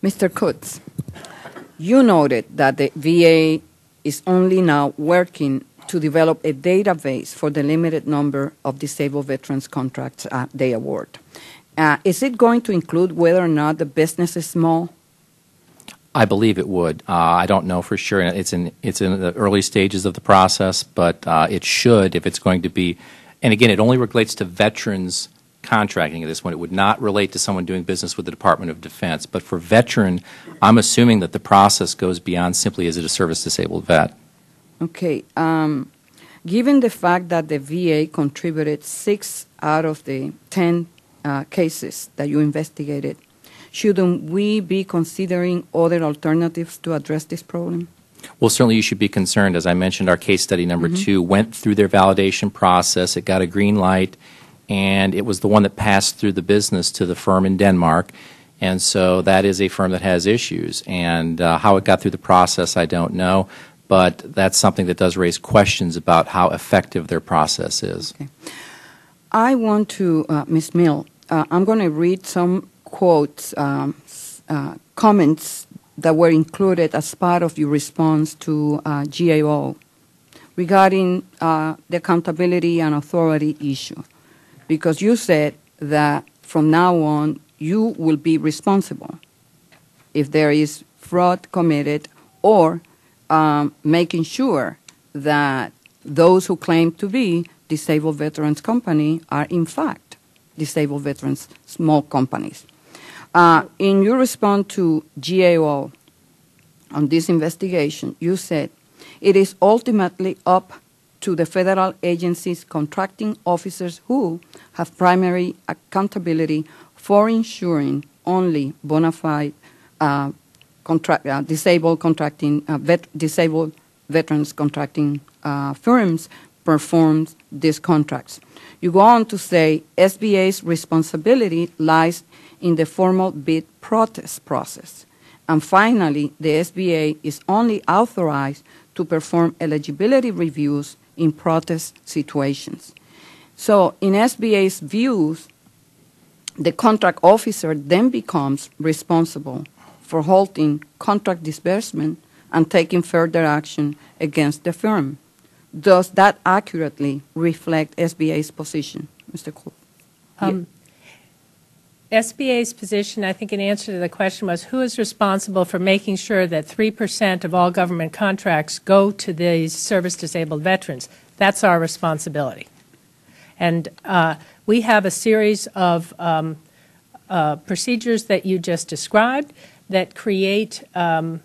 Mr. Kutz, you noted that the VA is only now working to develop a database for the limited number of disabled veterans contracts they award. Is it going to include whether or not the business is small? I believe it would. I don't know for sure. It's in the early stages of the process, but it should if it's going to be. And again, it only relates to veterans contracting at this point. It would not relate to someone doing business with the Department of Defense. But for veteran, I'm assuming that the process goes beyond simply is it a service-disabled vet. Okay. Given the fact that the VA contributed 6 out of the 10 cases that you investigated, shouldn't we be considering other alternatives to address this problem? Well, certainly you should be concerned. As I mentioned, our case study number 2 went through their validation process. It got a green light, and it was the one that passed through the business to the firm in Denmark. And so that is a firm that has issues. And how it got through the process, I don't know. But that's something that does raise questions about how effective their process is. Okay. I want to, Ms. Mill, I'm going to read some quotes, comments that were included as part of your response to GAO regarding the accountability and authority issue, because you said that from now on you will be responsible if there is fraud committed or making sure that those who claim to be disabled veterans company are in fact disabled veterans small companies. In your response to GAO on this investigation, you said, it is ultimately up to the federal agencies' contracting officers who have primary accountability for ensuring only bona fide disabled veterans contracting firms perform these contracts. You go on to say SBA's responsibility lies in the formal bid protest process. And finally, the SBA is only authorized to perform eligibility reviews in protest situations. So in SBA's views, the contract officer then becomes responsible for halting contract disbursement and taking further action against the firm. Does that accurately reflect SBA's position, Mr. Cole? SBA's position, I think in answer to the question was, who is responsible for making sure that 3% of all government contracts go to these service-disabled veterans? That's our responsibility. And we have a series of procedures that you just described that create, a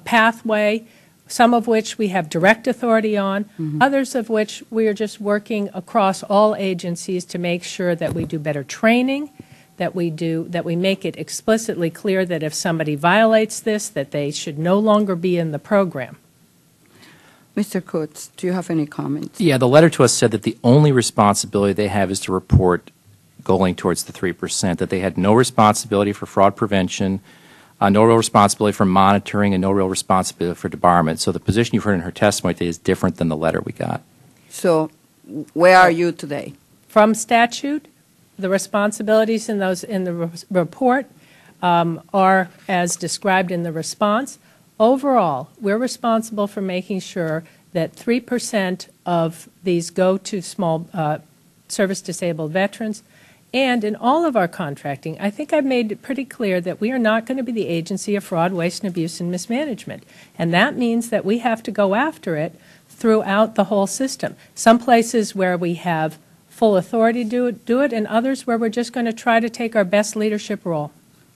pathway, some of which we have direct authority on, others of which we are just working across all agencies to make sure that we do better training, that we make it explicitly clear that if somebody violates this, that they should no longer be in the program. Mr. Kutz, do you have any comments? Yeah, the letter to us said that the only responsibility they have is to report going towards the 3%, that they had no responsibility for fraud prevention, no real responsibility for monitoring, and no real responsibility for debarment. So the position you've heard in her testimony today is different than the letter we got. So where are you today? From statute, the responsibilities in the report are as described in the response. Overall, we're responsible for making sure that 3% of these go to small service-disabled veterans. And in all of our contracting, I think I've made it pretty clear that we are not going to be the agency of fraud, waste, and abuse and mismanagement. And that means that we have to go after it throughout the whole system. Some places where we have full authority to do it, and others where we're just going to try to take our best leadership role.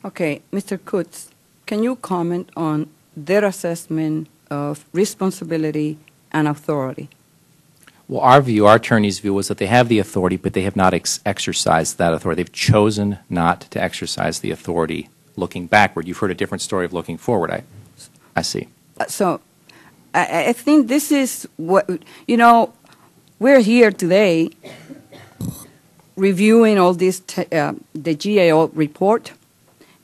Okay, Mr. Kutz, can you comment on their assessment of responsibility and authority? Well, our attorney's view was that they have the authority, but they have not exercised that authority. They've chosen not to exercise the authority looking backward. You've heard a different story of looking forward, I see. So I think this is what, we're here today reviewing all this, the GAO report,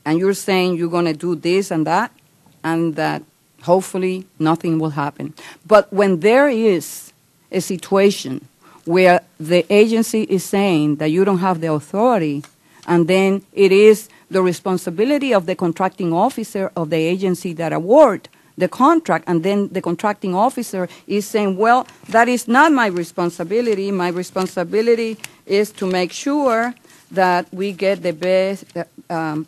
and you're saying you're going to do this and that hopefully nothing will happen. But when there is a situation where the agency is saying that you don't have the authority, and then it is the responsibility of the contracting officer of the agency that award the contract, and then the contracting officer is saying, well, that is not my responsibility. My responsibility is to make sure that we get the best bang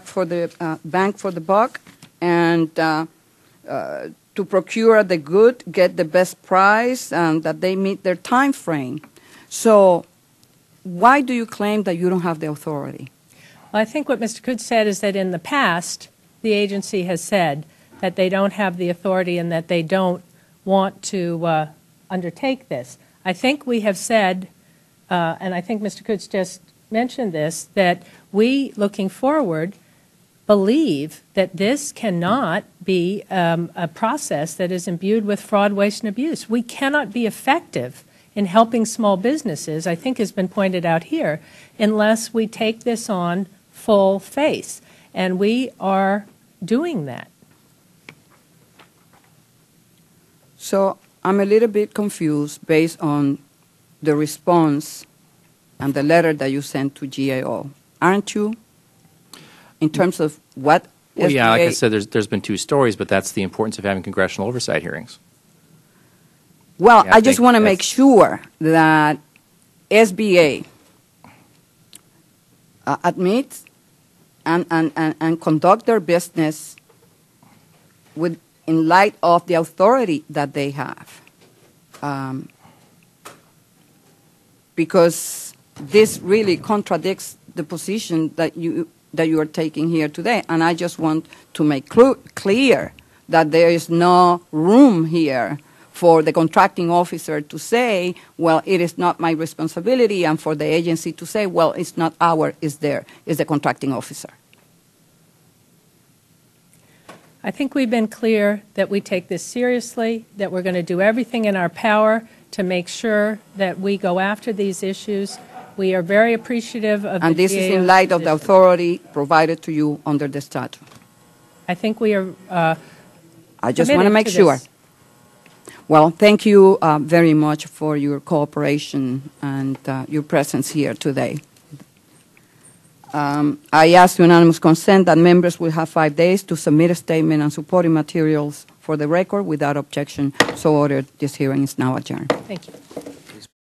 for the buck, and to procure the good, get the best price, and that they meet their time frame. So why do you claim that you don't have the authority? Well, I think what Mr. Coote said is that in the past, the agency has said that they don't have the authority and that they don't want to undertake this. I think we have said, and I think Mr. Coote just mentioned this, that we, looking forward, believe that this cannot be a process that is imbued with fraud, waste, and abuse. We cannot be effective in helping small businesses, I think has been pointed out here, unless we take this on full face. And we are doing that. So I'm a little bit confused based on the response and the letter that you sent to GAO. Aren't you? In terms of what? Well, yeah, like I said, there's been two stories, but that's the importance of having congressional oversight hearings. Well, Yeah, I just want to make sure that SBA admits and conduct their business with, in light of the authority that they have. Because this really contradicts the position that you are taking here today. And I just want to make clear that there is no room here for the contracting officer to say, well, it is not my responsibility, and for the agency to say, well, it's not it's the contracting officer. I think we've been clear that we take this seriously, that we're going to do everything in our power to make sure that we go after these issues. We are very appreciative of and the this is in GAO's light of the position. authority provided to you under the statute. I think we are I just want to make sure. this. Well, thank you very much for your cooperation and your presence here today. I ask unanimous consent that members will have 5 days to submit a statement and supporting materials for the record without objection. So ordered. This hearing is now adjourned. Thank you.